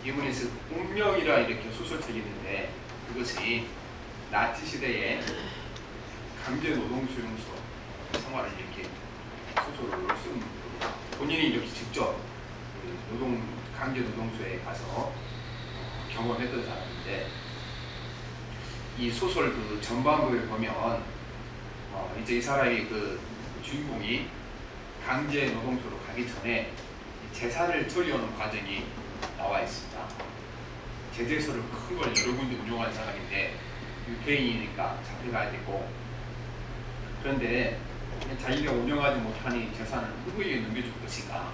일본에서 운명이라 이렇게 소설책이 있는데 그것이 나치 시대에 강제 노동 수용소 생활을 이렇게 소설을 쓴 본인이 이렇게 직접 강제 노동소에 가서 경험했던 사람인데 이 소설 그 전반부에 보면 이제 이 사람이 그 주인공이 강제 노동소로 가기 전에 재산을 처리하는 과정이 나와 있습니다. 제재소를 큰 걸 여러 군데 운영하는 사람인데 유태인이니까 잡혀가야 되고 그런데 자기가 운영하지 못하니 재산을 누구에게 넘겨줄 것인가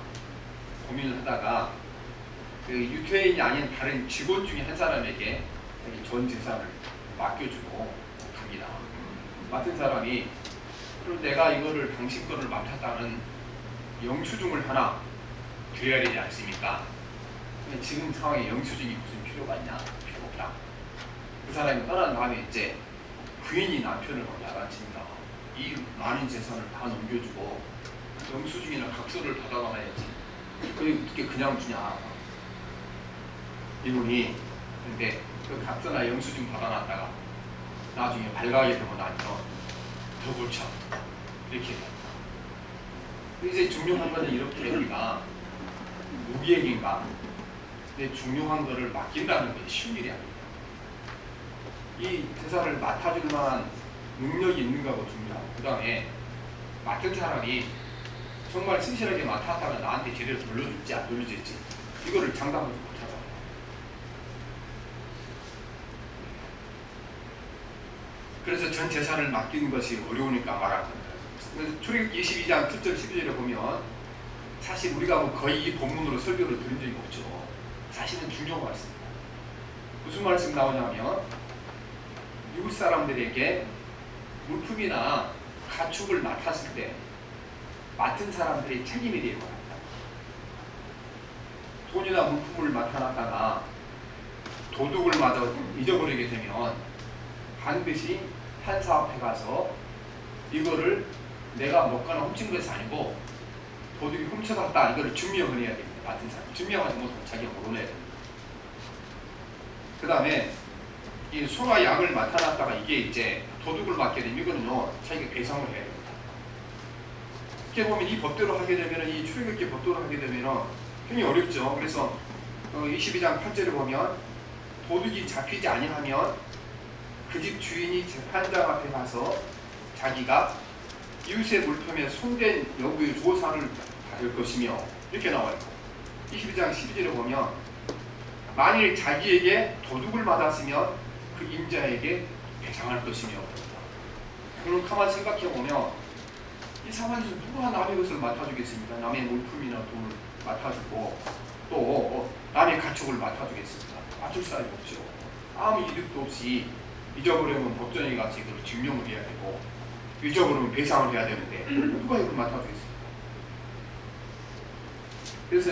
고민을 하다가 그 유태인이 아닌 다른 직원 중에 한 사람에게 전 재산을 맡겨주고 갑니다. 맡은 사람이 그럼 내가 이거를 당신 거를 맡았다는 영수증을 하나 드려야 되지 않습니까? 근데 지금 상황에 영수증이 무슨 필요가 있냐? 필요 없다. 그 사람이 떠난 다음에 이제 부인이 남편을 야단칩니다. 이 많은 재산을 다 넘겨주고 영수증이나 각서를 받아가야지. 어떻게 그냥 주냐? 이분이 근데 그 각서나 영수증 받아놨다가 나중에 발각이 되고 나면 더 골쳐 이렇게 돼요. 이제 중요한 거는 이렇게 우리가 무기행인가 근데 중요한 거를 맡긴다는 게 쉬운 일이 아닙니다. 이 대사를 맡아줄 만한 능력이 있는가가 중요하고 그 다음에 맡은 사람이 정말 신실하게 맡았다가 나한테 제대로 돌려줄지 안 돌려줄지 이거를 장담하지 못하잖아요. 그래서 전 재산을 맡기는 것이 어려우니까 말하는 겁니다. 그래서 출애굽기 22장 7절 12절에 보면 사실 우리가 뭐 거의 이 본문으로 설교를 드린 적이 없죠. 사실은 중요한 말씀입니다. 무슨 말씀 나오냐면 미국 사람들에게 물품이나 가축을 맡았을 때 맡은 사람들의 책임이 되고 합니다. 돈이나 물품을 맡아놨다가 도둑을 맞아 잊어버리게 되면 반드시 판사 앞에 가서 이거를 내가 먹거나 훔친 것이 아니고 도둑이 훔쳐갔다 이거를 증명을 해야 됩니다. 맡은 사람 증명하지 못하면 자기가 몰아내야 됩니다. 그 다음에 이 소나 양을 맡아놨다가 이게 이제 도둑을 맡게 되면 이거는요 자기가 배상을 해야 됩니다. 이렇게 보면 이 법대로 하게 되면 이 출애굽기 법대로 하게 되면 굉장히 어렵죠. 그래서 22장 8절에 보면 도둑이 잡히지 아니하면 그 집 주인이 재판장 앞에 가서 자기가 이웃의 물품에 손댄 여부의 조사를 받을 것이며 이렇게 나와 있고 22장 12절에 보면 만일 자기에게 도둑을 맞았으면 그 임자에게 배상할 것이며 그럼 가만히 생각해 보면 이 상황에서 누가 남의 것을 맡아주겠습니까? 남의 물품이나 돈을 맡아주고 또 남의 가축을 맡아주겠습니까? 맡을 사람이 없죠. 아무 이득도 없이 잊어버리면 법정에 가서 이걸 증명을 해야 되고 잊어버리면 배상을 해야 되는데 누가 이걸 맡아주겠습니까? 그래서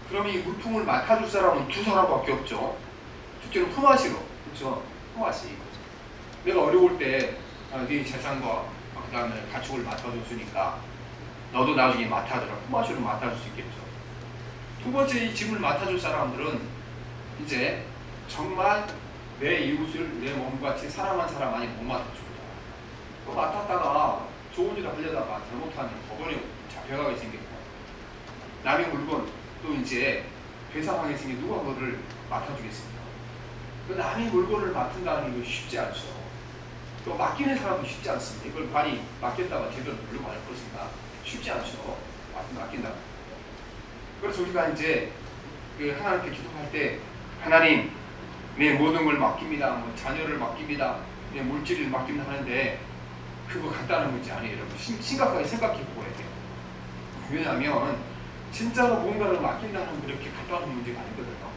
그럼 이 물품을 맡아줄 사람은 두 사람밖에 없죠. 첫째는 품앗이로 그렇죠. 품앗이 내가 어려울 때 네 재산과 그 다음에 가축을 맡아줬으니까 너도 나중에 맡아줘라. 품앗이로 맡아줄 수 있겠죠. 두 번째 이 짐을 맡아줄 사람들은 이제 정말 내 이웃을 내 몸같이 사랑한 사람 아니 못 맡아줍니다. 또 맡았다가 좋은 일을 하려다가 잘못하면 법원에 잡혀가게 생겼고 남의 물건 또 이제 배상하게 생긴 누가 그거를 맡아주겠습니까? 그 남의 물건을 맡는다는 게 쉽지 않죠. 또 맡기는 사람도 쉽지 않습니다. 이걸 많이 맡겼다가 제대로 돌려받을 것인가 쉽지 않죠. 맡긴다. 그래서 우리가 이제 그 하나님께 기도할 때 하나님 내 모든 걸 맡깁니다. 뭐 자녀를 맡깁니다. 내 물질을 맡깁니다 하는데 그거 간단한 문제 아니에요. 여러분 심각하게 생각해 보아야 돼요. 왜냐하면 진짜로 뭔가를 맡긴다는 게 그렇게 간단한 문제가 아니거든요.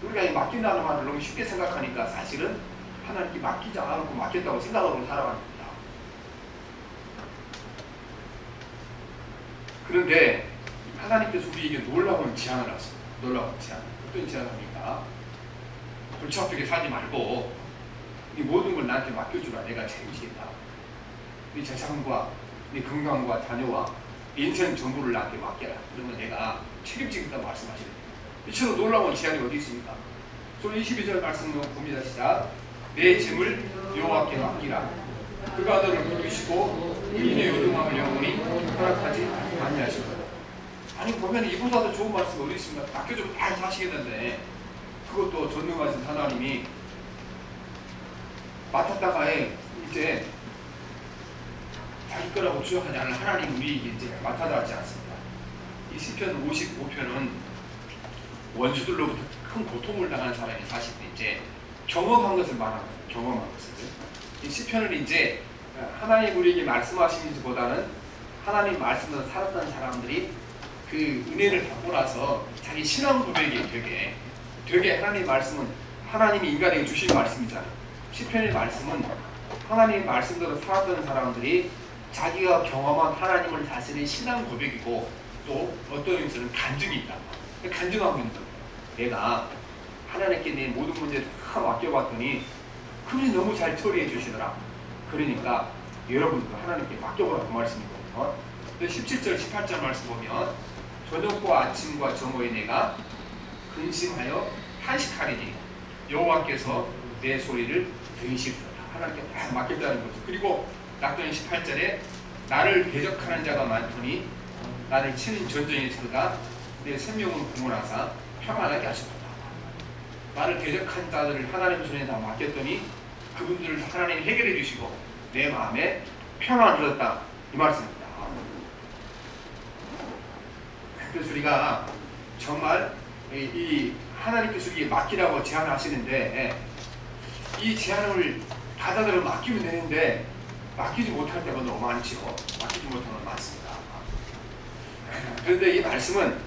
우리가 이 맡긴다는 말을 너무 쉽게 생각하니까 사실은 하나님께 맡기지 않고 맡겼다고 생각하고 살아가는 겁니다. 그런데 하나님께서 우리에게 놀라운 제안을 하십니다. 놀라운 제안. 어떤 제안을 합니까? 불철저하게 살지 말고 네 모든 걸 나한테 맡겨주라. 내가 책임지겠다. 네 재산과 네 건강과 자녀와 인생 전부를 나한테 맡겨라. 그러면 내가 책임지겠다고 말씀하시는 거예요. 이처럼 놀라운 제안이 어디 있습니까? 저 22절 말씀 봅니다. 시작. 내 짐을 여호와께 맡기라. 그가 너를 부르시고 의인의 요동함을 영원히 허락하지 아니하실 거다. 아니 보면 이보다도 좋은 말씀 어디 있습니까? 맡겨주면 다 하시겠는데 그것도 전능하신 하나님이 맡았다가 이제 자기 거라고 주장하지 않는 하나님 우리에게 이제 맡아달지 않습니다. 이 시편 55편은 원수들로부터 큰 고통을 당한 사람이 사실 이제 경험한 것을 말합니다. 경험한 것을. 이 시편은 이제 하나님 우리에게 말씀하시는지보다는 하나님 말씀으로 살았던 사람들이 그 은혜를 받고 나서 자기 신앙 고백이 되게 하나님 말씀은 하나님이 인간에게 주신 말씀이잖아요. 시편의 말씀은 하나님 말씀대로 살았던 사람들이 자기가 경험한 하나님을 다스리는 신앙 고백이고 또 어떤 의미에서는 간증이 있다. 간증하고 있는 거예요. 내가 하나님께 내 모든 문제를 다 맡겨봤더니 그분이 너무 잘 처리해 주시더라. 그러니까 여러분도 하나님께 맡겨보라고 말씀이거든요. 17절 18절 말씀 보면 저녁과 아침과 저녁에 내가 근심하여 탄식하리니 여호와께서 내 소리를 들으시리로다. 하나님께 다 맡겼다는 거죠. 그리고 낙전 18절에 나를 대적하는 자가 많더니 나를 치는 전쟁에서 그가 내 생명을 구원하사 평안하게 하셨다. 나를 대적한 자들을 하나님 손에 다 맡겼더니 그분들을 하나님이 해결해 주시고 내 마음에 평안을 얻었다. 이 말씀입니다. 그래서 우리가 정말 이 하나님께서 우리에게 맡기라고 제안하시는데 이 제안을 받아들여 맡기면 되는데 맡기지 못할 때가 너무 많지요. 맡기지 못하는 건 많습니다. 그런데 이 말씀은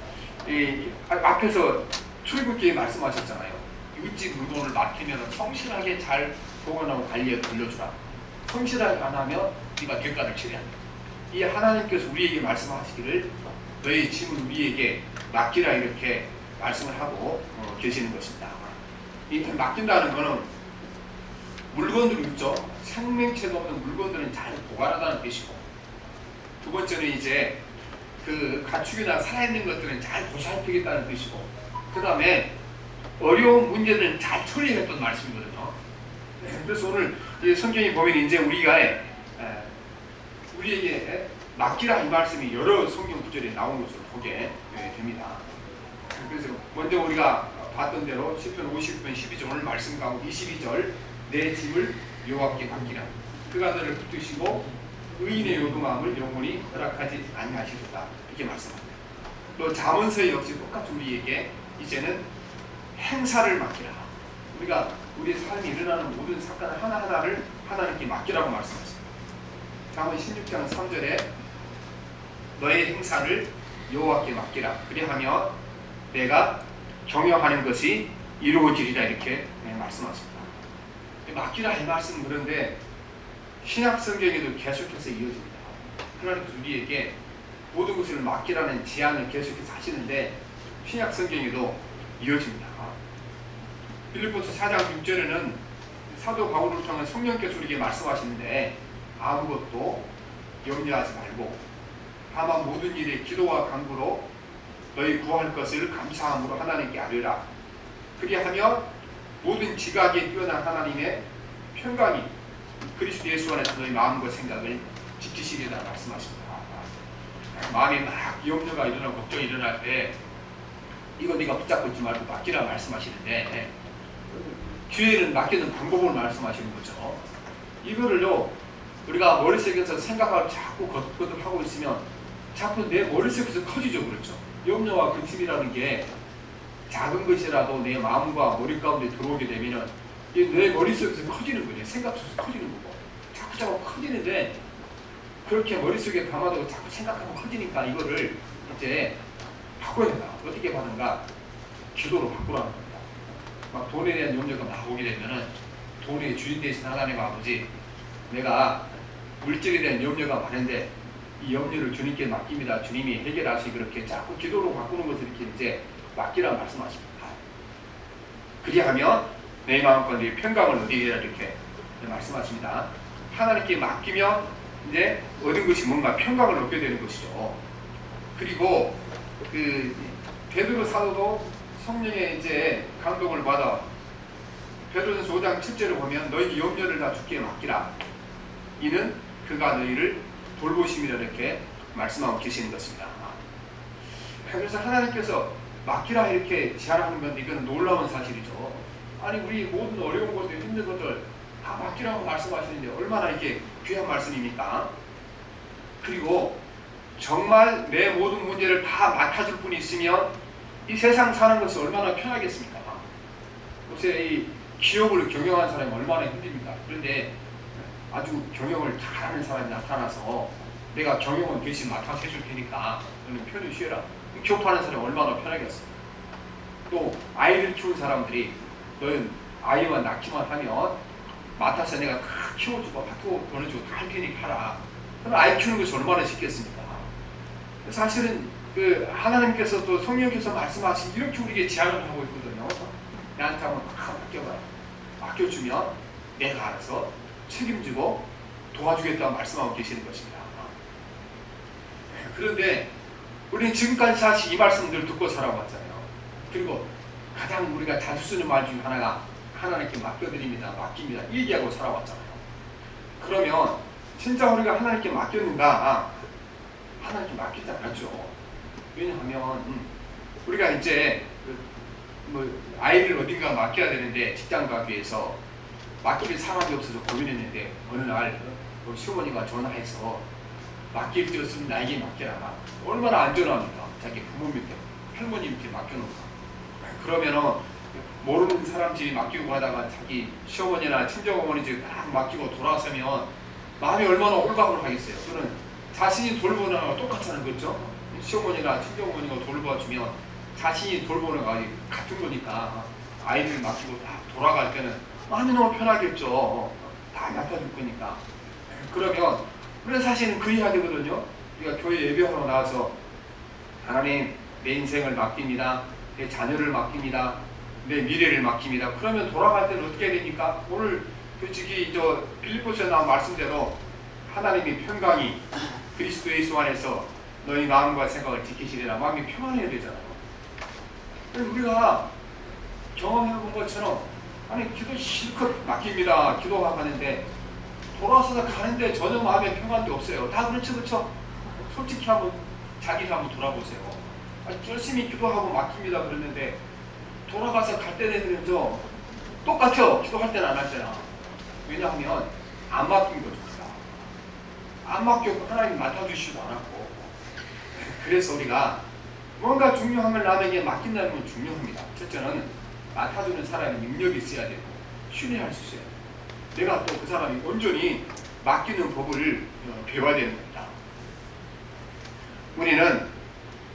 앞에서 출애굽기에 말씀하셨잖아요. 육지 물건을 맡기면 성실하게 잘 보관하고 관리해 돌려주라. 성실하게 안 하면 네가 대가를 치러야 한다. 이 하나님께서 우리에게 말씀하시기를 너의 짐을 우리에게 맡기라 이렇게 말씀을 하고 계시는 것입니다. 이 맡긴다는 것은 물건들 있죠. 생명체가 없는 물건들은 잘 보관하다는 뜻이고, 두 번째는 이제 그 가축이나 살아있는 것들은 잘 보살피겠다는 뜻이고, 그 다음에 어려운 문제들은 잘 처리했던 말씀이거든요. 그래서 오늘 성경에 보면 이제 우리에게 맡기라 이 말씀이 여러 성경 구절에 나온 것을 보게 됩니다. 그래서 먼저 우리가 봤던 대로 시편 50편 12절 오늘 말씀 가고 22절 내 짐을 여호와께 맡기라. 그가 너를 붙드시고 의인의 요동함을 영원히 허락하지 아니하시리라. 이렇게 말씀합니다. 또 잠언서에 역시 똑같이 우리에게 이제는 행사를 맡기라. 우리가 우리 삶에 일어나는 모든 사건 하나하나를 하나님께 맡기라고 말씀하십니다. 잠언 16장 3절에 너의 행사를 여호와께 맡기라. 그리하면 내가 경영하는 것이 이루어지리라. 이렇게 말씀하십니다. 맡기라 이 말씀은 그런데 신약 성경에도 계속해서 이어집니다. 하나님께서 우리에게 모든 것을 맡기라는 제안을 계속해서 하시는데 신약 성경에도 이어집니다. 빌립보서 4장 6절에는 사도 바울을 통한 성령께서 우리에게 말씀하시는데 아무것도 염려하지 말고 다만 모든 일에 기도와 간구로 너희 구할 것을 감사함으로 하나님께 아뢰라. 그리하면 모든 지각에 뛰어난 하나님의 평강이 그리스도 예수 안에서 너희 마음과 생각을 지키시리라 말씀하십니다. 마음에 막 염려가 일어나고 걱정이 일어날 때 이거 네가 붙잡고 있지 말고 맡기라 말씀하시는데 기회는 맡기는 방법을 말씀하시는 거죠. 이거를요 우리가 머릿속에서 생각을 자꾸 거듭거듭하고 있으면 자꾸 내 머릿속에서 커지죠. 그렇죠. 염려와 근심이라는 게 작은 것이라도 내 마음과 머리 가운데 들어오게 되면 내 머릿속에서 커지는 거예요. 생각 속에서 커지는 거고 자꾸 커지는데 그렇게 머릿속에 담아두고 자꾸 생각하고 커지니까 이거를 이제 바꿔야 된다. 어떻게 하는가? 기도로 바꾸라는 겁니다. 막 돈에 대한 염려가 막 오게 되면은 돈의 주인 되신 하나님 아버지, 내가 물질에 대한 염려가 많은데 이 염려를 주님께 맡깁니다. 주님이 해결하시. 그렇게 자꾸 기도로 바꾸는 것을 이렇게 이제 맡기라 말씀하십니다. 그리하면 내 마음과 내 평강을 얻으리라 이렇게 말씀하십니다. 하나님께 맡기면 이제 얻은 것이 뭔가 평강을 얻게 되는 것이죠. 그리고 그 베드로 사도도 성령의 이제 감동을 받아 베드로전서 5장 7절을 보면 너희 염려를 다 주께 맡기라. 이는 그가 너희를 돌보심이라 이렇게 말씀하고 계시는 것입니다. 그래서 하나님께서 맡기라 이렇게 제안하는 건데 이건 놀라운 사실이죠. 아니 우리 모든 어려운 것들 힘든 것들 다 맡기라고 말씀하시는데 얼마나 이게 귀한 말씀입니까? 그리고 정말 내 모든 문제를 다 맡아줄 분이 있으면 이 세상 사는 것이 얼마나 편하겠습니까? 요새 이 기업을 경영하는 사람이 얼마나 힘듭니까? 그런데 아주 경영을 잘하는 사람이 나타나서 내가 경영은 대신 맡아서 해줄 테니까 너는 편히 쉬어라. 기업하는 사람이 얼마나 편하겠어. 또 아이를 키운 사람들이 너는 아이만 낳기만 하면 맡아서 내가 다 키워주고 밭도 보내주고 다 할 테니까 하라. 그럼 아이 키우는 것이 얼마나 쉽겠습니까? 사실은 그 하나님께서 또 성령께서 말씀하신 이렇게 우리에게 제안을 하고 있거든요. 나한테 한번 다 맡겨봐라. 맡겨주면 내가 알아서 책임지고 도와주겠다고 말씀하고 계시는 것입니다. 그런데 우리는 지금까지 사실 이 말씀을 듣고 살아왔잖아요. 그리고 가장 우리가 자주 쓰는 말 중에 하나가 하나님께 맡겨드립니다. 맡깁니다. 이 얘기하고 살아왔잖아요. 그러면 진짜 우리가 하나님께 맡겼는가? 하나님께 맡기지 않았죠. 왜냐하면 우리가 이제 아이를 어딘가 맡겨야 되는데 직장 가기 위해서 맡길 사람이 없어서 고민했는데 어느 날 시어머니가 전화해서 맡길 데 없으면 나에게 맡겨라. 얼마나 안전합니까? 자기 부모 밑에 할머니 밑에 맡겨놓고 그러면은 모르는 사람 집에 맡기고 가다가 자기 시어머니나 친정어머니 집에 딱 맡기고 돌아서면 마음이 얼마나 홀가분을 하겠어요. 그는 자신이 돌보는 거랑 똑같다는 거죠. 시어머니나 친정어머니가 돌봐주면 자신이 돌보는 거 같은 거니까 아이를 맡기고 딱 돌아갈 때는 마음이 너무 편하겠죠. 다 맡아줄 거니까. 그러면 우리는 사실은 그 이야기거든요. 우리가 교회 예배하러 나와서 하나님 내 인생을 맡깁니다. 내 자녀를 맡깁니다. 내 미래를 맡깁니다. 그러면 돌아갈 때는 어떻게 됩니까? 오늘 솔직히 저 빌립보서에 나온 말씀대로 하나님이 평강이 그리스도 예수 안에서 너희 마음과 생각을 지키시리라. 마음이 평안해야 되잖아요. 우리가 경험해 본 것처럼 아니 기도 실컷 맡깁니다. 기도하는데 돌아서서 가는데 전혀 마음에 평안도 없어요. 다 그렇죠. 솔직히 한번 자기를 한번 돌아보세요. 열심히 기도하고 맡깁니다 그랬는데 돌아가서 갈 때 되면 똑같아요. 기도할 때는 안 하잖아. 왜냐하면 안 맡긴 거죠. 안 맡겼고 하나님 맡아주시지도 않았고. 그래서 우리가 뭔가 중요한 걸 남에게 맡긴다는 건 중요합니다. 첫째는 맡아주는 사람이 능력이 있어야 되고 신뢰할 수 있어요. 내가 또 그 사람이 온전히 맡기는 법을 배워야 되는 겁니다. 우리는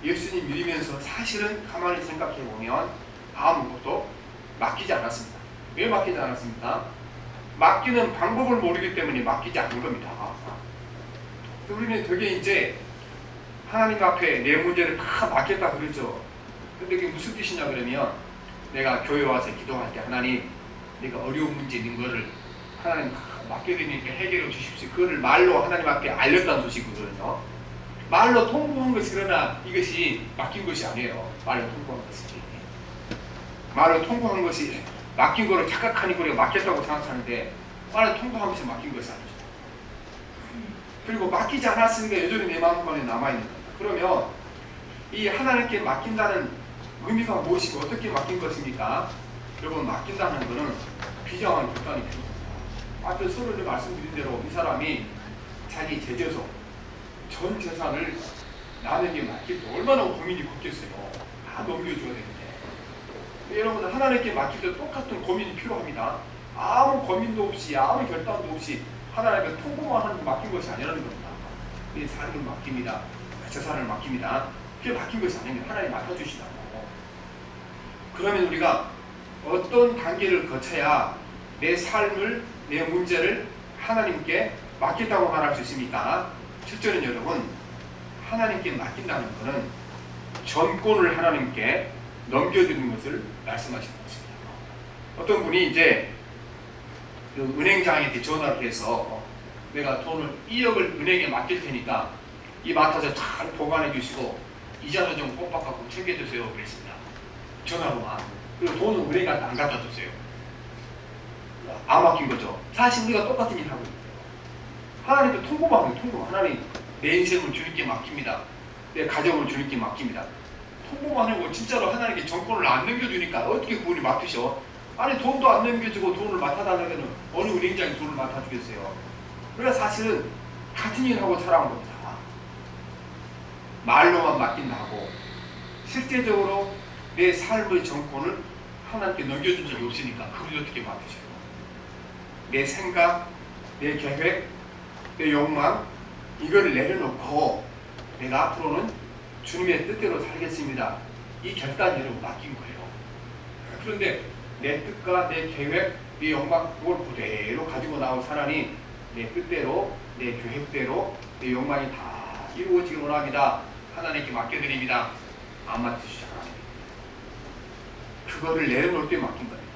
예수님 믿으면서 사실은 가만히 생각해 보면 아무것도 맡기지 않았습니다. 왜 맡기지 않았습니까? 맡기는 방법을 모르기 때문에 맡기지 않은 겁니다. 우리는 되게 이제 하나님 앞에 내 문제를 다 맡겼다 그러죠. 근데 그게 무슨 뜻이냐 그러면 내가 교회 와서 기도할 때 하나님 내가 어려운 문제 있는 거를 하나님 맡겨드리니까 해결해 주십시오. 그거를 말로 하나님 앞에 알렸다는 소식이거든요. 말로 통보한 것이 그러나 이것이 맡긴 것이 아니에요. 말로 통보한 것이. 말로 통보한 것이 맡긴 거를 착각하니 우리가 맡겼다고 생각하는데 말로 통보한 것이 맡긴 것이 아니죠. 그리고 맡기지 않았으니까 여전히 내 마음 안에 남아있는 겁니다. 그러면 이 하나님께 맡긴다는 의미가 무엇이고 어떻게 맡긴 것입니까? 여러분 맡긴다는 것은 비장한 결단이 필요합니다. 앞서 서로 말씀드린 대로 이 사람이 자기 제재소 전 재산을 남에게 맡길 때 얼마나 고민이 컸겠어요. 다 넘겨줘야 되는데. 여러분 하나님께 맡길 때 똑같은 고민이 필요합니다. 아무 고민도 없이 아무 결단도 없이 하나님께 통보만 하는 맡긴 것이 아니라는 겁니다. 내 삶을 맡깁니다. 재산을 맡깁니다. 그게 맡긴 것이 아닙니다. 하나님 맡아주시다고. 그러면 우리가 어떤 단계를 거쳐야 내 삶을 내 문제를 하나님께 맡겼다고 말할 수 있습니까? 첫째는 여러분 하나님께 맡긴다는 것은 전권을 하나님께 넘겨드리는 것을 말씀하시는 것입니다. 어떤 분이 이제 그 은행장한테 전화를 해서 내가 돈을 2억을 은행에 맡길 테니까 이 맡아서 잘 보관해 주시고 이자도 좀 꼬박하고 챙겨주세요 그랬습니다. 전화로만. 그리고 돈은 은행에 안 갖다 줬어요. 안 맡긴 거죠. 사실 우리가 똑같은 일 하고 있어요. 하나님도 통보만 해요. 통보. 하나님 내 인생을 주님께 맡깁니다. 내 가정을 주님께 맡깁니다. 통보만 하고 진짜로 하나님께 정권을 안 넘겨주니까 어떻게 그분이 맡으셔? 아니 돈도 안 넘겨주고 돈을 맡아달라면 어느 은행장이 돈을 맡아주겠어요? 그러니까 사실은 같은 일을 하고 살아온 겁니다. 말로만 맡긴다고 실제적으로 내 삶의 정권을 하나님께 넘겨준 적이 없으니까 그분이 어떻게 맡으셔요? 내 생각, 내 계획, 내 욕망 이걸 내려놓고 내가 앞으로는 주님의 뜻대로 살겠습니다. 이 결단을 여러분 맡긴 거예요. 그런데 내 뜻과 내 계획, 내 욕망 그걸 그대로 가지고 나온 사람이 내 뜻대로, 내 계획대로, 내 욕망이 다 이루어지길 원합니다. 하나님께 맡겨드립니다. 안 맡으시죠. 그거를 내려놓을 때 맡긴 겁니다.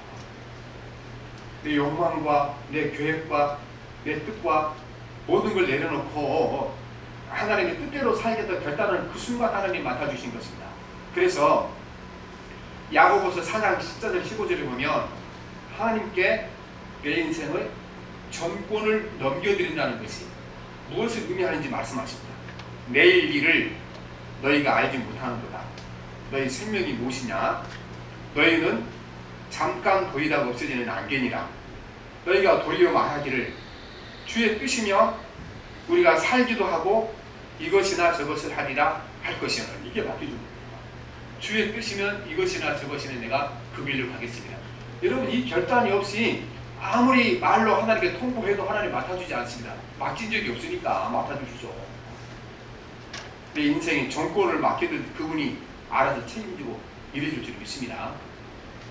내 욕망과 내 계획과 내 뜻과 모든 걸 내려놓고 하나님의 뜻대로 살겠다 결단을 그 순간 하나님이 맡아주신 것입니다. 그래서 야고보서 4장 14절 15절에 보면 하나님께 내 인생의 전권을 넘겨드린다는 것이 무엇을 의미하는지 말씀하십니다. 내일 일을 너희가 알지 못하는도다. 너희 생명이 무엇이냐? 너희는 잠깐 보이다가 없어지는 안개니라. 너희가 도리어 말하기를 주의 뜻이며 우리가 살기도 하고 이것이나 저것을 하리라 할 것이며 이게 맡겨줍니다. 주의 뜻이면 이것이나 저것이나 내가 그 길로 가겠습니다. 여러분 이 결단이 없이 아무리 말로 하나님께 통보해도 하나님 맡아주지 않습니다. 맡긴 적이 없으니까 맡아주시죠. 내 인생의 정권을 맡겨둔 그분이 알아서 책임지고 일해줄 줄 믿습니다.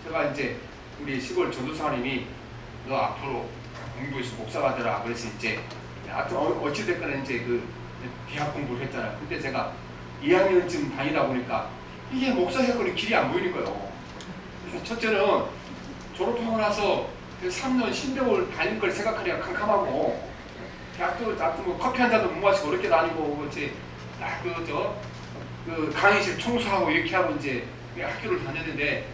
제가 이제 우리 시골 전도사님이 너 앞으로 공부해서 목사가 되라 그래서 이제 어찌됐거나 이제 그 대학 공부를 했잖아요. 근데 제가 2학년쯤 다니다 보니까 이게 목사 학원이 길이 안 보이는 거예요. 그래서 첫째는 졸업하고 나서 3년 신대월 다닐 걸 생각하니까 캄캄하고 대학도 뭐 커피 한 잔도 못 마시고 어렵게 다니고 이제 그 강의실 청소하고 이렇게 하고 이제 학교를 다녔는데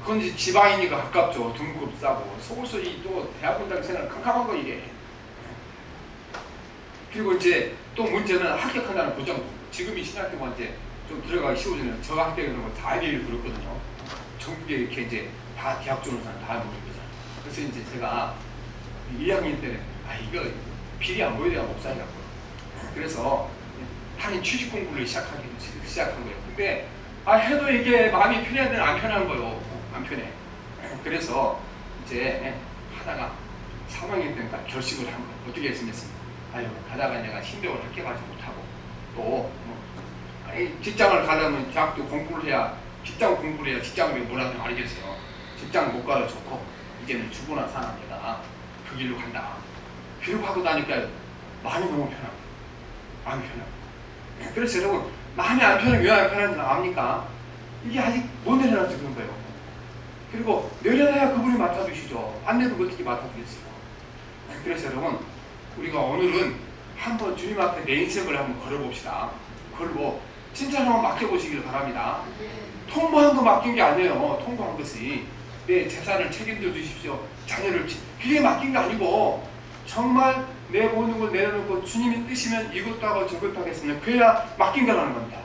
그건 이제 지방이니까 가깝죠. 등급 싸고 서울서 또 대학원 다닐 생각은 캄캄한 거 이게. 그리고 이제 또 문제는 합격한다는 보장. 지금 이 신학교가 이제 좀 들어가기 쉬워지는 저 학교는 뭐 다 얘기를 들었거든요. 전국에 이렇게 이제 다 대학 졸업한 사람 다 모르는 거잖아요. 그래서 이제 제가 2학년 때는 이거 길이 안 보여야 목사이라고요. 그래서 한인 취직 공부를 시작한 거예요. 근데 해도 이게 마음이 편해야 되는 안 편한 거예요. 안 편해. 그래서 이제 하다가 3학년 때니까 결심을 한 거예요. 어떻게 했습니까? 가다가 내가 신대원 합격하지 못하고 또 직장을 가려면 대학도 공부를 해야 직장을 뭐라도 알겠어요. 직장 못 가도 좋고 이제는 죽으나 사나 내가 그 길로 간다. 그리고 하고 나니까 마음이 너무 편하고 마음이 편하고. 그래서 여러분 마음이 안 편하면 왜 안 편한지 압니까? 이게 아직 못 내려놔서 그런 거예요. 그리고 내려놔야 그분이 맡아주시죠. 안 내려도 어떻게 맡아주겠어요. 그래서 여러분 우리가 오늘은 한번 주님 앞에 내 인생을 한번 걸어봅시다. 그리고 진짜 한번 맡겨보시길 바랍니다. 통보한 거 맡긴 게 아니에요. 통보한 것이 내 재산을 책임져 주십시오. 자녀를 그게 맡긴 게 아니고 정말 내 모든 걸 내려놓고 주님이 뜻이면 이것도 하고 저것도 하겠으면 그래야 맡긴 거라는 겁니다.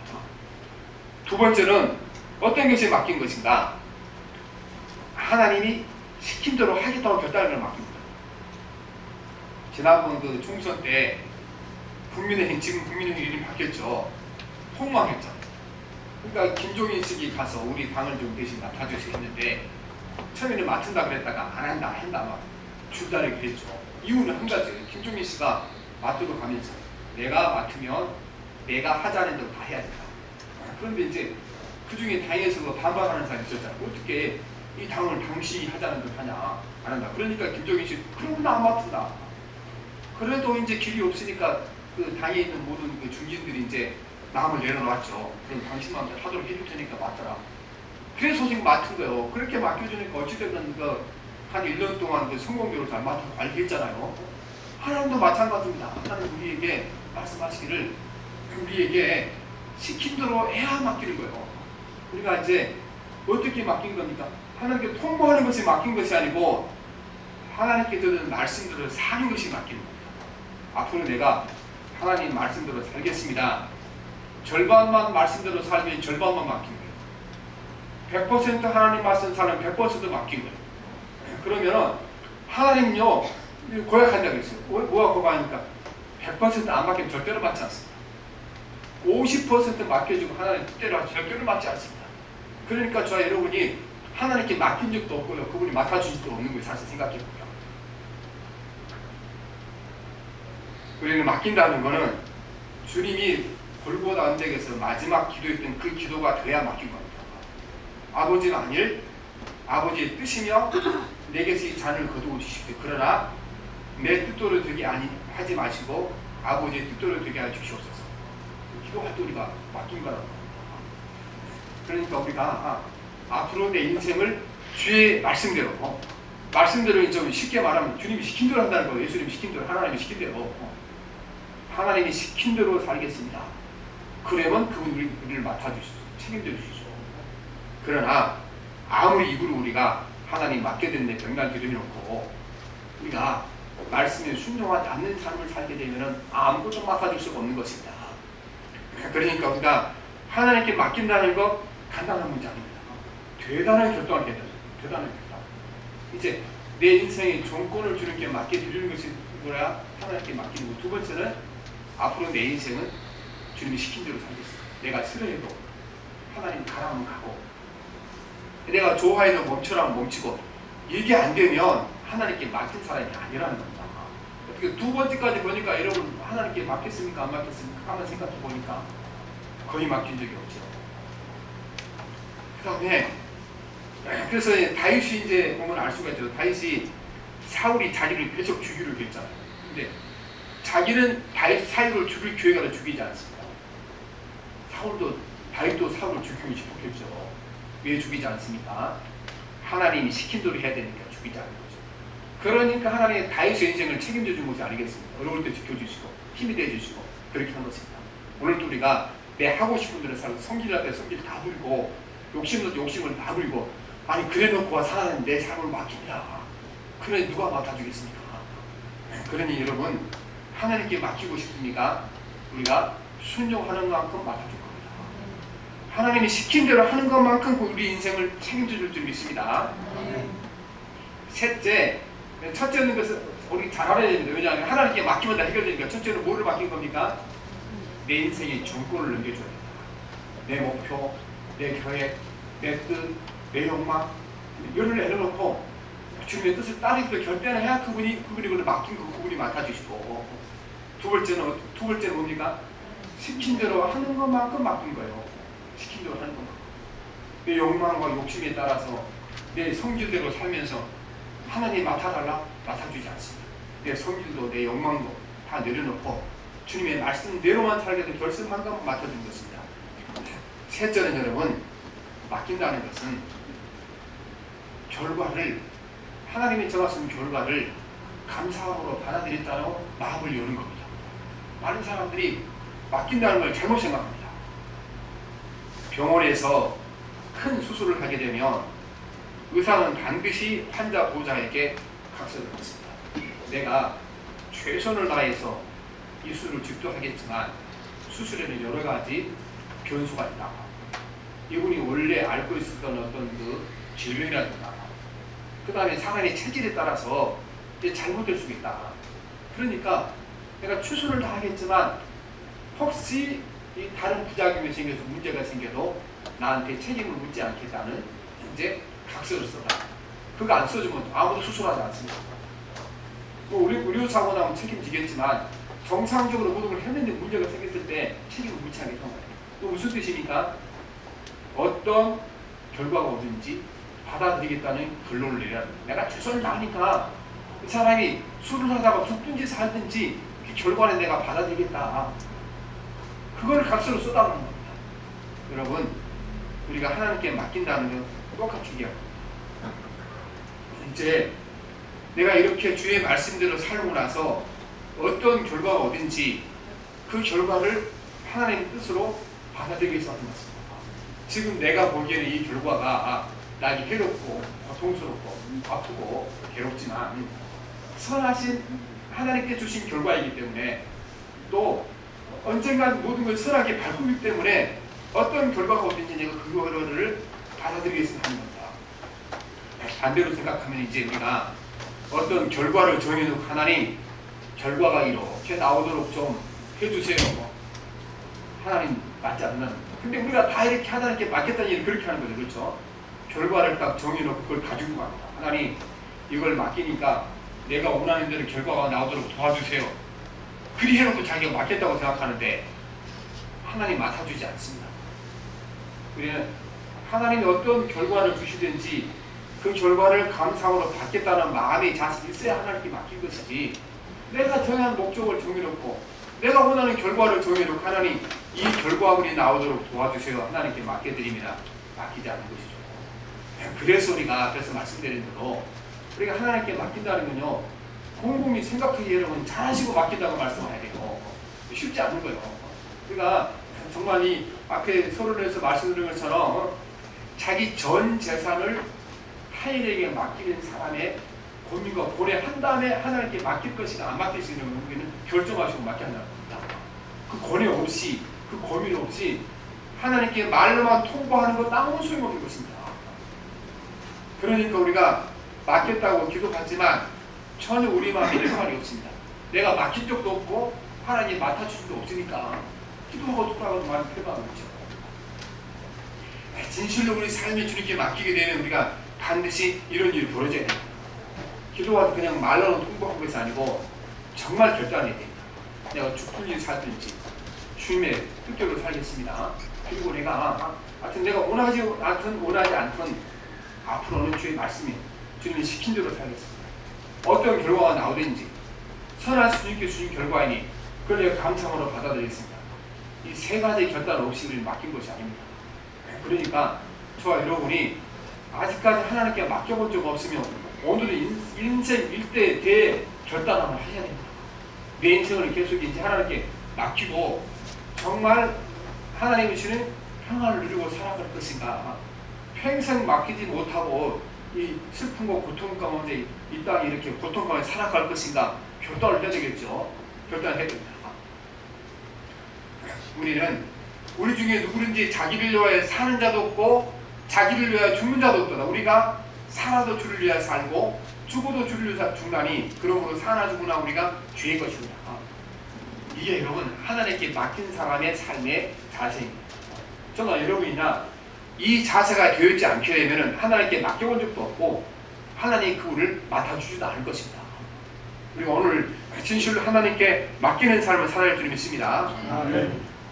두 번째는 어떤 것이 맡긴 것인가? 하나님이 시킨 대로 하겠다고 결단을 맡깁니다. 지난번 그 총선 때 지금 국민의힘 이름이 바뀌었죠. 폭망했죠. 그러니까 김종인 측이 가서 우리 당을 좀 대신 맡아주시 했는데 처음에는 맡은다 그랬다가 안 한다 막 줄다리기 했죠. 이유는 한 가지. 김종인 씨가 맡도록 하면서 내가 맡으면 내가 하자는 대로 다 해야 된다. 그런데 이제 그 중에 당에서 반발하는 사람이 있었잖아요. 어떻게 이 당을 당시 하자는 대로 하냐 안 한다. 그러니까 김종인 씨 그럼 나 안 맡는다. 그래도 이제 길이 없으니까 그 당에 있는 모든 그 중진들이 이제 마음을 내려놨죠. 그럼 당신만 하도록 해줄 테니까 맡더라. 그래서 지금 맡은 거예요. 그렇게 맡겨주니까 어찌됐든 한 1년 동안 그 성공적으로 잘 맡아서 관리했잖아요. 하나님도 마찬가지입니다. 하나님 우리에게 말씀하시기를 우리에게 시킨 대로 해야 맡기는 거예요. 우리가 이제 어떻게 맡긴 겁니까? 하나님께 통보하는 것이 맡긴 것이 아니고 하나님께 드는 말씀대로 사는 것이 맡기는 겁니다. 앞으로 내가 하나님 말씀대로 살겠습니다. 절반만 말씀대로 살면 절반만 맡긴 거예요. 100% 하나님 말씀 살면 100% 맡긴 거예요. 그러면은 하나님요 고약한다고 했어요. 뭐가 고약하니까 100%안 맡기면 절대로 맡지 않습니다. 50% 맡겨주고 하나님 뜻대로 절대로 맡지 않습니다. 그러니까 저와 여러분이 하나님께 맡긴 적도 없고요. 그분이 맡아주실 수도 없는 거예요. 사실 생각해보면. 우리는 맡긴다는 거는 주님이 골고다 언덕에서 마지막 기도했던 그 기도가 돼야 맡긴 겁니다. 아버지 만일 아버지의 뜻이며 내게서 이 잔을 거두어 주십시오. 그러나 내 뜻대로 되게 하지 마시고 아버지의 뜻대로 되게 하여 주시옵소서. 기도할 때 우리가 맡긴 거라고. 그러니까 우리가 앞으로 내 인생을 주의 말씀대로 말씀대로 좀 쉽게 말하면 주님이 시킨 대로 한다는 거예요. 예수님이 시킨 대로, 하나님이 시킨 대로. 하나님이 시킨 대로 살겠습니다. 그러면 그분 우리를 맡아주시죠. 책임져 주시죠. 그러나 아무리 입으로 우리가 하나님 맡겨드린 병난 기도해놓고 우리가 말씀에 순종하지 않는 삶을 살게 되면 아무것도 맡아줄 수가 없는 것입니다. 그러니까 우리가 하나님께 맡긴다는 것 간단한 문제 아닙니다. 대단한 결단을 해야 됩니다. 대단한 결단. 이제 내 인생의 종권을 주님께 맡겨드리는 것이 뭐야? 하나님께 맡기는 것. 두 번째는 앞으로 내 인생은 주님이 시킨 대로 살겠습니다. 내가 싫어해도 하나님 가라면 가고 내가 좋아해도 멈추라면 멈추고 이게 안 되면 하나님께 맡긴 사람이 아니라는 겁니다. 어떻게 두 번째까지 보니까 여러분 하나님께 맡겼습니까? 안 맡겼습니까? 한번 생각해 보니까 거의 맡긴 적이 없죠. 그 다음에 그래서 다윗이 이제 보면 알 수가 있죠. 다윗이 사울이 자기를 계속 죽이려 했잖아요. 근데 자기는 사울을 죽일 기회가 죽이지 않습니다. 다윗도 사울을 죽이고 싶었겠죠. 왜 죽이지 않습니까? 하나님이 시킨 대로 해야 되니까 죽이지 않는 거죠. 그러니까 하나님이 다윗의 인생을 책임져 준 것이 아니겠습니까? 어려울 때 지켜주시고 힘이 돼주시고 그렇게 한 것입니다. 오늘도 우리가 내 하고 싶은 대로 살고 성질할 때 성질 다 부리고 욕심도 욕심을 다 부리고 아니 그래놓고 하나님 내 삶을 맡긴다. 그래 누가 맡아주겠습니까? 그러니 여러분 하나님께 맡기고 싶습니까? 우리가 순종하는 만큼 맡아줄 겁니다. 하나님이 시킨 대로 하는 것만큼 우리 인생을 책임져 줄 줄 믿습니다. 첫째는 것은 우리 잘 알아야 됩니다. 왜냐하면 하나님께 맡기면 다 해결되니까. 첫째는 뭐를 맡긴 겁니까? 내 인생의 정권을 넘겨줘야 된다. 내 목표, 내 계획, 내 뜻, 내 욕망 이를 내려놓고 주님의 뜻을 따르기로 결단을 해야 그분이 그걸 맡긴 거 그분이 맡아주시고 두 번째는 뭡니까? 시킨 대로 하는 것만큼 맡긴 거예요. 시킨 대로 하는 것만큼. 내 욕망과 욕심에 따라서 내 성질대로 살면서 하나님 맡아달라? 맡아주지 않습니다. 내 성질도 내 욕망도 다 내려놓고 주님의 말씀대로만 살게 된 결심한 것만 맡아준 것입니다. 셋째는 여러분 맡긴다는 것은 결과를 하나님이 정하신 결과를 감사함으로 받아들였다는 마음을 여는 겁니다. 많은 사람들이 맡긴다는 걸 잘못 생각합니다. 병원에서 큰 수술을 하게 되면 의사는 반드시 환자 보호자에게 각서를 받습니다. 내가 최선을 다해서 이 수술을 집도하겠지만 수술에는 여러 가지 변수가 있다. 이분이 원래 알고 있었던 어떤 그 질병이라든가 그 다음에 사람의 체질에 따라서 이제 잘못될 수 있다. 그러니까 내가 추수를 다 하겠지만 혹시 이 다른 부작용이 생겨서 문제가 생겨도 나한테 책임을 묻지 않겠다는 이제 각서를 써다. 그거 안 써주면 아무도 수술하지 않습니다. 우리 의료사고 나면 책임지겠지만 정상적으로 모든 걸 했는데 문제가 생겼을 때 책임을 묻지 않겠다는 거예요. 또 무슨 뜻입니까? 어떤 결과가 오든지 받아들이겠다는 결론을 내려야 합니다. 내가 최선을 다하니까 이 사람이 술을 하다가 죽든지 살든지 그 결과는 내가 받아들이겠다. 그걸 각서로 써달라는 겁니다. 여러분 우리가 하나님께 맡긴다는 건 똑같이 얘기합니다. 이제 내가 이렇게 주의 말씀대로 살고 나서 어떤 결과가 오든지 그 결과를 하나님의 뜻으로 받아들이기 위해서 하는 것입니다. 지금 내가 보기에는 이 결과가 나에게 괴롭고 고통스럽고 아프고 괴롭지만 선하신 하나님께 주신 결과이기 때문에 또 언젠간 모든 걸 선하게 바꾸기 때문에 어떤 결과가 오든지 내가 그거를 받아들이겠습니다 하는 겁니다. 반대로 생각하면 이제 우리가 어떤 결과를 정해놓고 하나님 결과가 이렇게 나오도록 좀 해주세요. 하나님 맞지 않는. 근데 우리가 다 이렇게 하나님께 맡겼다는 얘기를 그렇게 하는 거죠. 그렇죠? 결과를 딱 정해놓고 그걸 가지고 갑니다. 하나님 이걸 맡기니까 내가 원하는 대로 결과가 나오도록 도와주세요. 그리 해놓고 자기가 맡겼다고 생각하는데 하나님 맡아주지 않습니다. 우리는 하나님이 어떤 결과를 주시든지 그 결과를 감사함으로 받겠다는 마음의 자세가 있어야 하나님께 맡긴 것이지, 내가 정한 목적을 정해놓고 내가 원하는 결과를 정해놓고 하나님 이 결과물이 나오도록 도와주세요 하나님께 맡겨드립니다. 맡기지 않는 것이죠. 그래서 우리가 앞에서 말씀드린 대로 우리가 하나님께 맡긴다는 건요, 곰곰이 생각하기 여러분 잘하시고 맡긴다고 말씀해야 돼요. 쉽지 않은 거예요. 그러니까 정말 이 앞에 서론에서 말씀드린 것처럼 자기 전 재산을 타인에게 맡기는 사람의 고민과 고려한 다음에 하나님께 맡길 것이나 안 맡길 수 있는 의미는 결정하시고 맡겨야 한다는 겁니다. 그 고뇌 없이, 그 고민 없이 하나님께 말로만 통보하는 건 아무 소용없는 것입니다. 그러니까 우리가 맡겼다고 기도하지만 전혀 우리 마음에 일관이 없습니다. 내가 맡긴 적도 없고 하나님 맡아주신 적도 없으니까 기도하고 어떡하고 말은 필요가 없죠. 진실로 우리 삶의 주님께 맡기게 되면 우리가 반드시 이런 일이 벌어져야 됩니다. 기도와도 그냥 말로는 통보한 것이 아니고 정말 결단해야 됩니다. 내가 죽을 일 살든지 주님의 뜻대로 살겠습니다. 그리고 내가 하여튼 내가 원하지 않든 앞으로는 주의 말씀이 주님이 시킨 대로 살겠습니다. 어떤 결과가 나오든지 선한 주님께 주신 결과이니 그걸 내가 감사함으로 받아들이겠습니다. 이 세 가지 결단 없이 우리는 맡긴 것이 아닙니다. 그러니까 저와 여러분이 아직까지 하나님께 맡겨본 적 없으면 오늘은 인생 일대 대결단을 하셔야 됩니다. 내 인생을 계속 이제 하나님께 맡기고 정말 하나님이 주는 평안을 누리고 살아갈 것인가, 평생 맡기지 못하고 이 슬픔과 고통 가운데 이 땅에 이렇게 고통 가운데 살아갈 것인가 결단을 해야 되겠죠. 결단을 해야 됩니다. 우리는 우리 중에 누구든지 자기를 위하여 사는 자도 없고 자기를 위하여 죽는 자도 없다. 우리가 살아도 주를 위하여 살고 죽어도 주를 위하여 죽나니 그러므로 사나 죽으나 우리가 주의 것입니다. 이게 여러분 하나님께 맡긴 사람의 삶의 자세입니다. 저나 여러분이나 이 자세가 되어있지 않게 되면 하나님께 맡겨본 적도 없고 하나님이 그를 맡아주지도 않을 것입니다. 우리가 오늘 진실로 하나님께 맡기는 삶을 살아야 할 줄 믿습니다.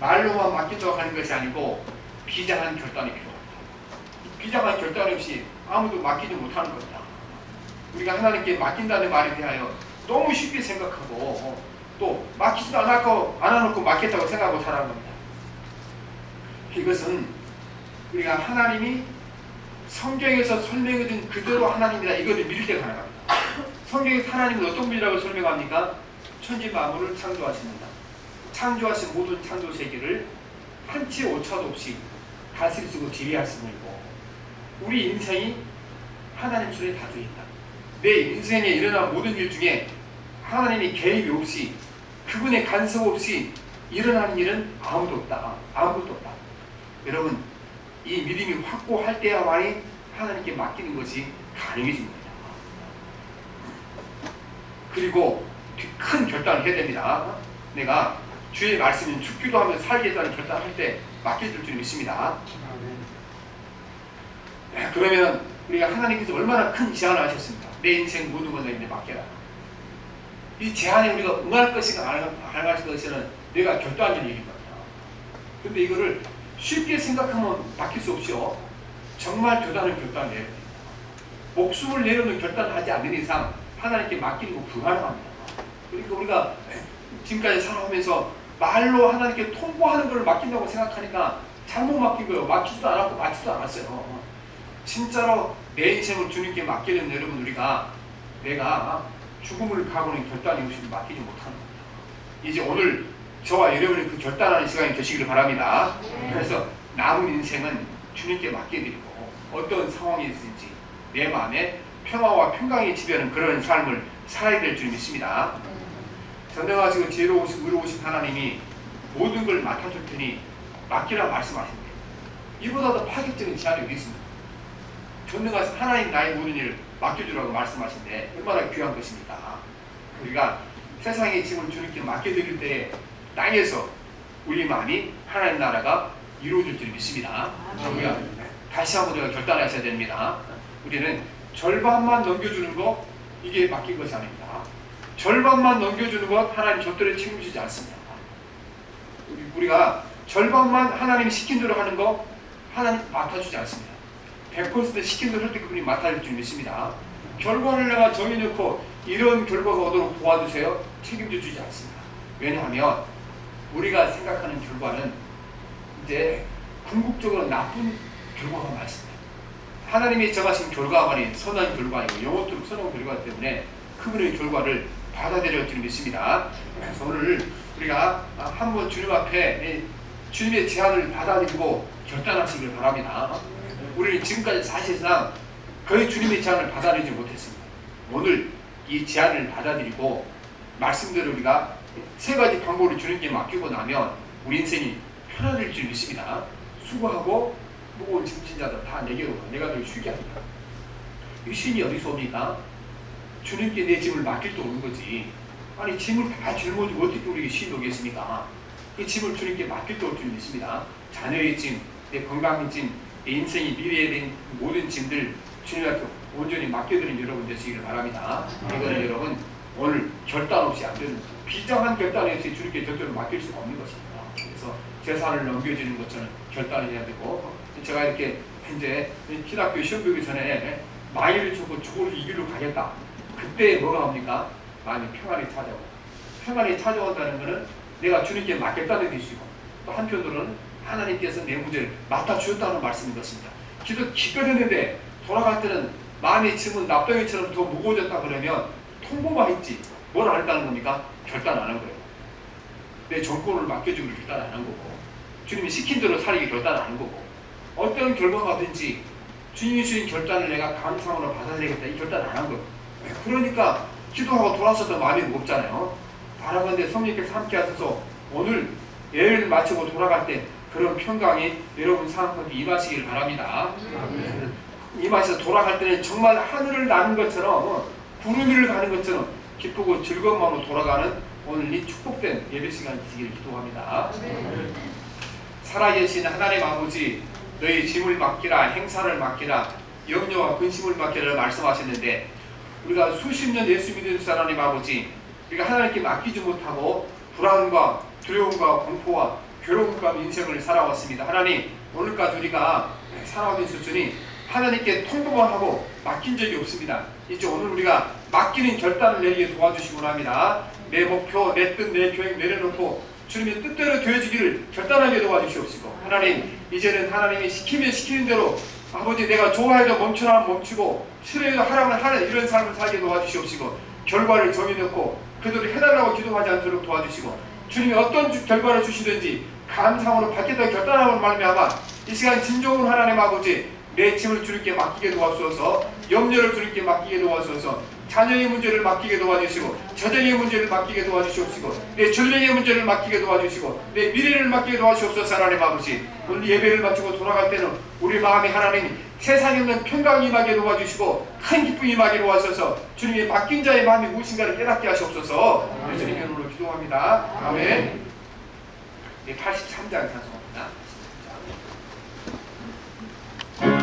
말로만 맡긴다고 하는 것이 아니고 비장한 결단이 필요합니다. 비장한 결단 없이 아무도 맡기지 못하는 겁니다. 우리가 하나님께 맡긴다는 말에 대하여 너무 쉽게 생각하고 또 맡기지도 않아놓고 맡겠다고 생각하고 살아가는 겁니다. 이것은 우리가 하나님이 성경에서 설명해준 그대로 하나님이다 이것을 믿을 때 가능합니다. 성경에서 하나님은 어떤 분이라고 설명합니까? 천지 만물을 창조하십니다. 창조하신 모든 창조 세계를 한치 오차도 없이 다스리시고 지휘하신 분이고 우리 인생이 하나님 손에 다 들어있다. 내 인생에 일어난 모든 일 중에 하나님이 개입이 없이 그분의 간섭 없이 일어나는 일은 아무도 없다. 아무것도 없다. 여러분 이 믿음이 확고할 때야만이 하나님께 맡기는 것이 가능해집니다. 그리고 큰 결단을 해야 됩니다. 내가 주의 말씀인 죽기도 하며 살겠다는 결단을 할 때 맡겨줄 줄 믿습니다. 그러면 우리가 하나님께서 얼마나 큰 제안을 하셨습니까? 내 인생 모든 걸 너에게 맡겨라. 이 제안에 우리가 응할 것인가 안 할 것인가는 내가 결단하는 일인 겁니다. 그런데 이거를 쉽게 생각하면 맡길 수 없이요. 정말 대단한 결단을 내야 됩니다. 목숨을 내려놓는 결단을 하지 않는 이상 하나님께 맡기는 거 불가능합니다. 그러니까 우리가 지금까지 살아오면서 말로 하나님께 통보하는 걸 맡긴다고 생각하니까 잘못 맡긴 거예요. 맡기지도 않았고 맡지도 않았어요. 진짜로 내 인생을 주님께 맡기는 여러분 우리가 내가 죽음을 각오하는 결단이 없이 맡기지 못하는 겁니다. 이제 오늘 저와 여러분이 그 결단하는 시간이 되시기를 바랍니다. 그래서 남은 인생은 주님께 맡겨드리고 어떤 상황이 있을지 내 마음에 평화와 평강이 지배하는 그런 삶을 살아야 될 줄 믿습니다. 전능하시고 지혜로우시고 의로우신 하나님이 모든 걸 맡아줄 테니 맡기라 말씀하신대. 이보다 더 파격적인 제안이 어디 있습니까? 전능하신 하나님 나의 모든 일을 맡겨주라고 말씀하신데 얼마나 귀한 것입니까? 우리가 세상의 짐을 주님께 맡겨드릴 때에 땅에서 우리 마음이 하나님 나라가 이루어질 줄 믿습니다. 우리가 다시 한번 우리가 결단하셔야 됩니다. 우리는 절반만 넘겨주는 거 이게 맡긴 것이 아닙니다. 절반만 넘겨주는 것 하나님 절대로 책임지지 않습니다. 우리가 절반만 하나님이 시킨 대로 하는 거 하나님 맡아주지 않습니다. 100% 시킨 대로 할 때 그분이 맡아줄 줄 믿습니다. 결과를 내가 정해놓고 이런 결과가 오도록 도와주세요. 책임져 주지 않습니다. 왜냐하면 우리가 생각하는 결과는 이제 궁극적으로 나쁜 결과가 많습니다. 하나님이 정하신 결과만이 선한 결과이고 영원토록 선한 결과 때문에 그분의 결과를 받아들여 줄 믿습니다. 그래서 오늘 우리가 한번 주님 앞에 주님의 제안을 받아들이고 결단하시길 바랍니다. 우리는 지금까지 사실상 거의 주님의 제안을 받아들이지 못했습니다. 오늘 이 제안을 받아들이고 말씀대로 우리가 세 가지 방법을 주님께 맡기고 나면 우리 인생이 편안해질 줄 믿습니다. 수고하고 무거운 짐진 자들 다 내게로 내가 널 쉬게 한다. 이 쉼이 어디서 옵니까? 주님께 내 짐을 맡길 때 오는 거지. 아니 짐을 다 짊어지고 어떻게 우리에게 쉼이 오겠습니까? 이 짐을 주님께 맡길 때 올 줄 믿습니다. 자녀의 짐, 내 건강의 짐, 내 인생의 미래에 대한 모든 짐들 주님 앞에 온전히 맡겨드리는 여러분 되시기를 바랍니다. 이거는 여러분 오늘 결단 없이 안 되는 비장한 결단이 없이 주님께 절대로 맡길 수가 없는 것입니다. 그래서 재산을 넘겨주는 것처럼 결단을 해야 되고 제가 이렇게 현재 신학교 시험 보기 전에 마일을 쳐고 죽어서 이 길로 가겠다. 그때 뭐가 옵니까? 마음이 평안이 찾아오고 평안이 찾아온다는 것은 내가 주님께 맡겼다는 뜻이고 또 한편으로는 하나님께서 내 문제를 맡아주셨다는 말씀인 것입니다. 기껏 했는데 돌아갈 때는 마음의 짐은 납덩이처럼 더 무거워졌다 그러면 통보만 했지 뭘 안 했다는 겁니까? 결단 안 한 거예요. 내 정권을 맡겨주기를 결단 안 한 거고 주님이 시킨 대로 살기 결단 안 한 거고 어떤 결과가든지 주님이 주신 결단을 내가 감사함으로 받아들이겠다 이 결단 안 한 거예요. 그러니까 기도하고 돌아서도 마음이 무겁잖아요. 바라건대 성령께서 함께 하셔서 오늘 예배를 마치고 돌아갈 때 그런 평강이 여러분 삶 가운데 임하시길 바랍니다. 임하셔서 돌아갈 때는 정말 하늘을 나는 것처럼 구름 위를 가는 것처럼 기쁘고 즐거운 마음으로 돌아가는 오늘 이 축복된 예배 시간 되시기를 기도합니다. 살아계신 하나님 아버지 너희 짐을 맡기라 행사를 맡기라 염려와 근심을 맡기라 말씀하셨는데 우리가 수십 년 예수 믿는 하나님 아버지 우리가 하나님께 맡기지 못하고 불안과 두려움과 공포와 괴로움과 인생을 살아왔습니다. 하나님 오늘까지 우리가 살아오는 수준이 하나님께 통보만 하고 맡긴 적이 없습니다. 이제 오늘 우리가 맡기는 결단을 내리게 도와주시곤 합니다. 내 목표, 내 뜻, 내 계획 내려놓고 주님의 뜻대로 되어지기를 결단하게 도와주시옵시고 하나님 이제는 하나님이 시키면 시키는 대로 아버지 내가 좋아해도 멈추라면 멈추고 싫어해도 하라면 하는 이런 삶을 살게 도와주시옵시고 결과를 정해놓고 그대로 해달라고 기도하지 않도록 도와주시고 주님이 어떤 결과를 주시든지 감사함으로 받겠다고 결단함으로 말미암아 이 시간 진정으로 하나님 아버지 내 짐을 주님께 맡기게 도와주셔서 염려를 주님께 맡기게 도와주셔서 자녀의 문제를 맡기게 도와주시고 저정의 문제를 맡기게 도와주시옵시고 내 전령의 문제를 맡기게 도와주시고 내 미래를 맡기게 도와주시옵소서. 하나님 아버지 오늘 예배를 마치고 돌아갈 때는 우리 마음에 하나님 세상에 없는 평강이 임하게 도와주시고 큰 기쁨이 임하게 도와주셔서 주님의 맡긴 자의 마음이 무엇인가를 깨닫게 하시옵소서. 예수님의 이름으로 기도합니다. 아멘. 83장 찬송합니다.